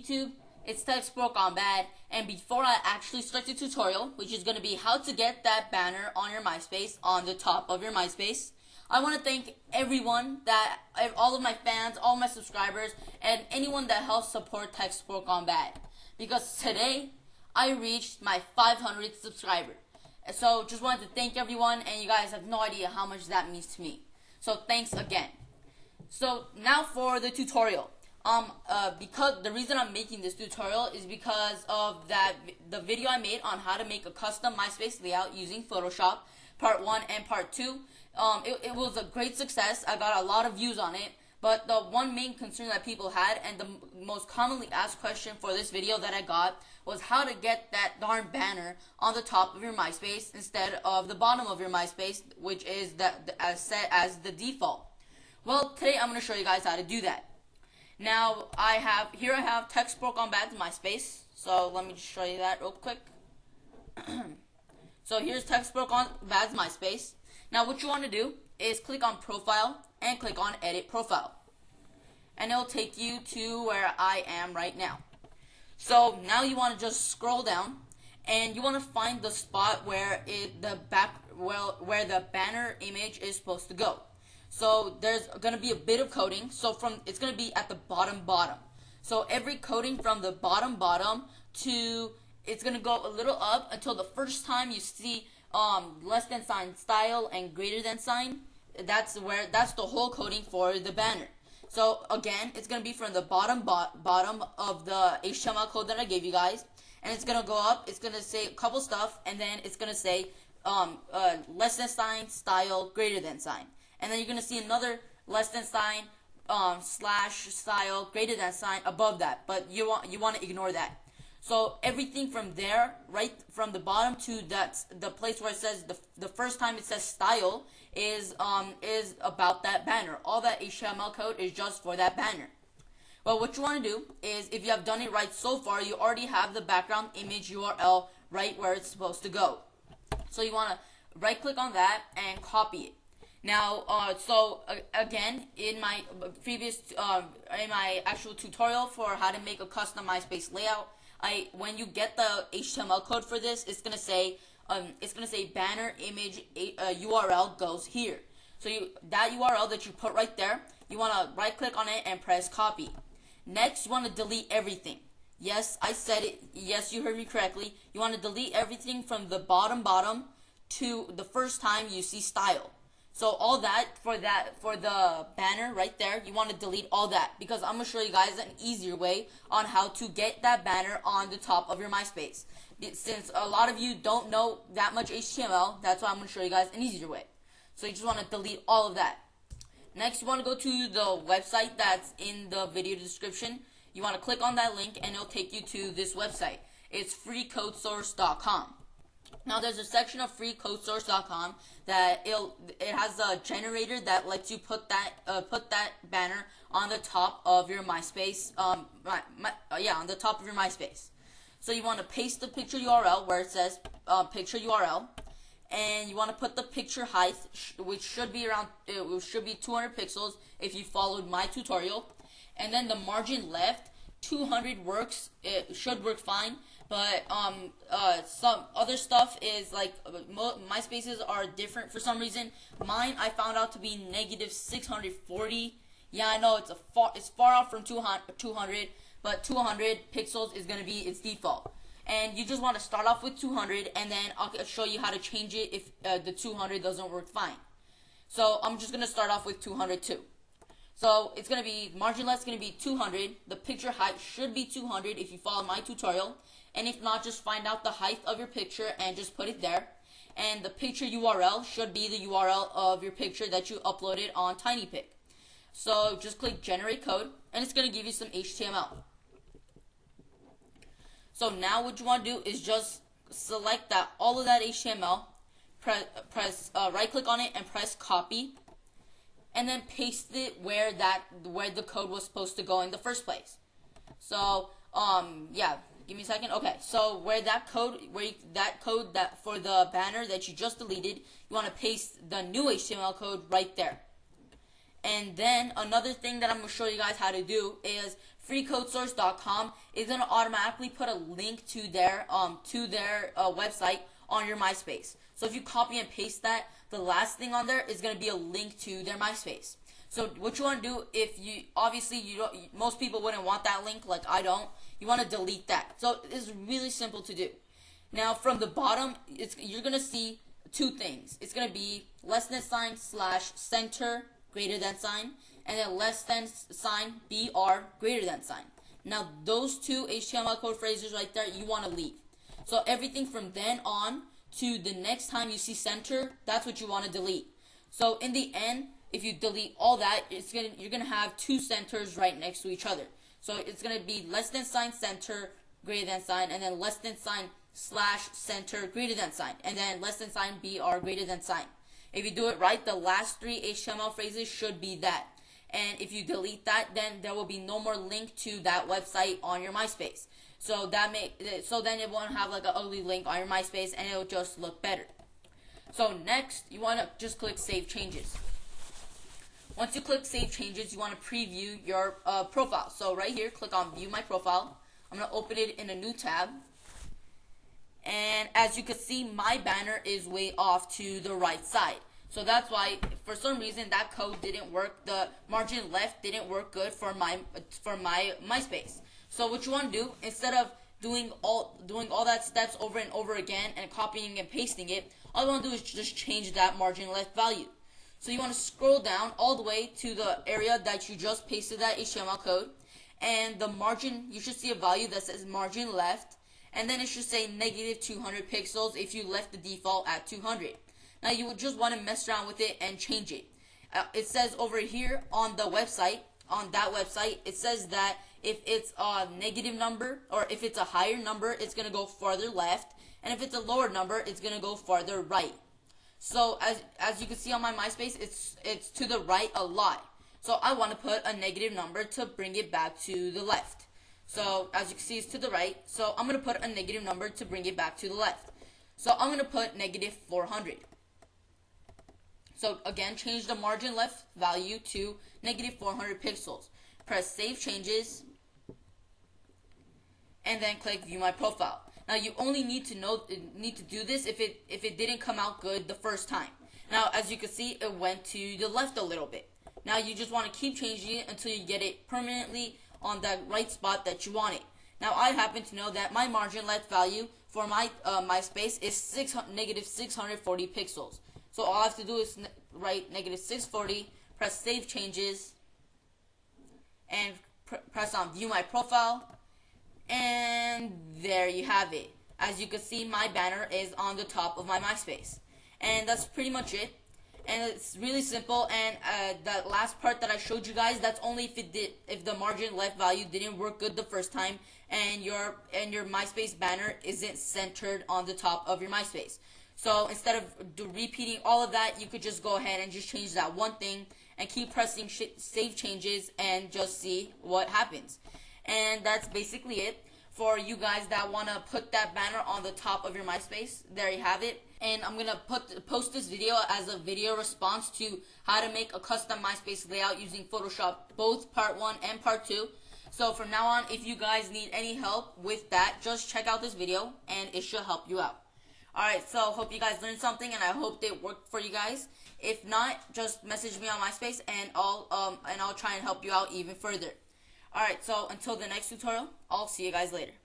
YouTube? It's TechSupportGoneBad, and before I actually start the tutorial, which is going to be how to get that banner on your Myspace, on the top of your Myspace, I want to thank everyone, all of my fans, all my subscribers, and anyone that helps support TechSupportGoneBad, because today I reached my 500th subscriber. So just wanted to thank everyone, and you guys have no idea how much that means to me. So thanks again. So now for the tutorial. Because the reason I'm making this tutorial is because of the video I made on how to make a custom Myspace layout using Photoshop, part 1 and part 2. It was a great success. I got a lot of views on it, but the one main concern that people had, and the most commonly asked question for this video that I got, was how to get that darn banner on the top of your Myspace instead of the bottom of your Myspace, which is as set as the default. Well, today I'm going to show you guys how to do that. Now, I have TechSupportGoneBad's Myspace, so let me just show you that real quick. So here's TechSupportGoneBad's Myspace. Now, what you want to do is click on Profile and click on Edit Profile. And it'll take you to where I am right now. So now you want to just scroll down, and you want to find the spot where where the banner image is supposed to go. So there's going to be a bit of coding. So it's going to be at the bottom. So every coding from the bottom to, it's going to go a little up until the first time you see less than sign, style, and greater than sign. That's the whole coding for the banner. So again, it's going to be from the bottom of the HTML code that I gave you guys, and it's going to go up. It's going to say a couple stuff, and then it's going to say less than sign, style, greater than sign. And then you're going to see another less than sign, slash, style, greater than sign above that. But you want to ignore that. So everything from there, right from the bottom to the place where it says the first time it says style is about that banner. All that HTML code is just for that banner. Well, what you want to do is, if you have done it right so far, you already have the background image URL right where it's supposed to go. So you want to right click on that and copy it. Now, again, in my previous, in my actual tutorial for how to make a custom Myspace layout, when you get the HTML code for this, it's gonna say banner image URL goes here. So that URL that you put right there, you wanna right click on it and press copy. Next, you wanna delete everything. Yes, I said it. Yes, you heard me correctly. You wanna delete everything from the bottom to the first time you see style. So all that for the banner right there, you want to delete all that, because I'm going to show you guys an easier way on how to get that banner on the top of your Myspace. Since a lot of you don't know that much HTML, that's why I'm going to show you guys an easier way. So you just want to delete all of that. Next, you want to go to the website that's in the video description. You want to click on that link, and it'll take you to this website. It's freecodesource.com. Now, there's a section of freecodesource.com that it has a generator that lets you put that banner on the top of your Myspace. On the top of your Myspace. So you want to paste the picture URL where it says picture URL, and you want to put the picture height, which should be 200 pixels if you followed my tutorial, and then the margin left. 200 works. It should work fine. But some other stuff is like Myspaces are different for some reason. Mine I found out to be negative 640. Yeah, I know it's far out from 200, but 200 pixels is gonna be its default. And you just want to start off with 200, and then I'll show you how to change it if the 200 doesn't work fine. So I'm just gonna start off with 200 too. So it's gonna be margin left is gonna be 200. The picture height should be 200 if you follow my tutorial. And if not, just find out the height of your picture and just put it there. And the picture URL should be the URL of your picture that you uploaded on TinyPic. So just click Generate Code, and it's going to give you some HTML. So now what you want to do is just select all of that HTML, press right click on it and press Copy, and then paste it where the code was supposed to go in the first place. So yeah. Give me a second. Okay, so that code for the banner that you just deleted, you want to paste the new HTML code right there. And then another thing that I'm going to show you guys how to do is freecodesource.com is going to automatically put a link to their website on your MySpace. So if you copy and paste that, the last thing on there is going to be a link to their MySpace. So what you want to do, if you obviously most people wouldn't want that link, like I don't. You want to delete that. So it's really simple to do. Now from the bottom, you're going to see two things. It's going to be less than sign / center greater than sign, and then less than sign BR greater than sign. Now those two HTML code phrases right there, you want to leave. So everything from then on to the next time you see center, that's what you want to delete. So in the end, if you delete all that, you're gonna have two centers right next to each other. So it's gonna be less than sign center greater than sign, and then less than sign / center greater than sign, and then less than sign BR greater than sign. If you do it right, the last three HTML phrases should be that. And if you delete that, then there will be no more link to that website on your MySpace. So then it won't have like an ugly link on your MySpace, and it'll just look better. So next, you want to just click Save Changes. Once you click Save Changes, you want to preview your profile. So right here, click on View My Profile. I'm going to open it in a new tab. And as you can see, my banner is way off to the right side. So that's why, for some reason, that code didn't work. The margin left didn't work good for my MySpace. So what you want to do, instead of doing all that steps over and over again and copying and pasting it, all you want to do is just change that margin left value. So you want to scroll down all the way to the area that you just pasted that HTML code, and the margin, you should see a value that says margin left, and then it should say -200 pixels if you left the default at 200. Now you would just want to mess around with it and change it. It says over here on the website, on that website, it says that if it's a negative number, or if it's a higher number, it's going to go farther left, and if it's a lower number, it's going to go farther right. So as you can see on my MySpace, it's to the right a lot. So I want to put a negative number to bring it back to the left. So as you can see, it's to the right. So I'm going to put a negative number to bring it back to the left. So I'm going to put -400. So again, change the margin left value to -400 pixels. Press Save Changes, and then click View My Profile. Now you only need to do this if it didn't come out good the first time. Now as you can see, it went to the left a little bit. Now you just want to keep changing it until you get it permanently on that right spot that you want it. Now I happen to know that my margin left value for my MySpace is -640 pixels. So all I have to do is write -640, press Save Changes, and press on View My Profile, and there you have it. As you can see, my banner is on the top of my MySpace, and that's pretty much it. And it's really simple. And that last part that I showed you guys, that's only if the margin left value didn't work good the first time, and your MySpace banner isn't centered on the top of your MySpace. So instead of repeating all of that, you could just go ahead and just change that one thing and keep pressing Save Changes and just see what happens. And that's basically it for you guys that want to put that banner on the top of your MySpace. There you have it. And I'm going to post this video as a video response to how to make a custom MySpace layout using Photoshop, both part 1 and part 2. So from now on, if you guys need any help with that, just check out this video and it should help you out. Alright, so hope you guys learned something, and I hope it worked for you guys. If not, just message me on MySpace, and I'll try and help you out even further. Alright, so until the next tutorial, I'll see you guys later.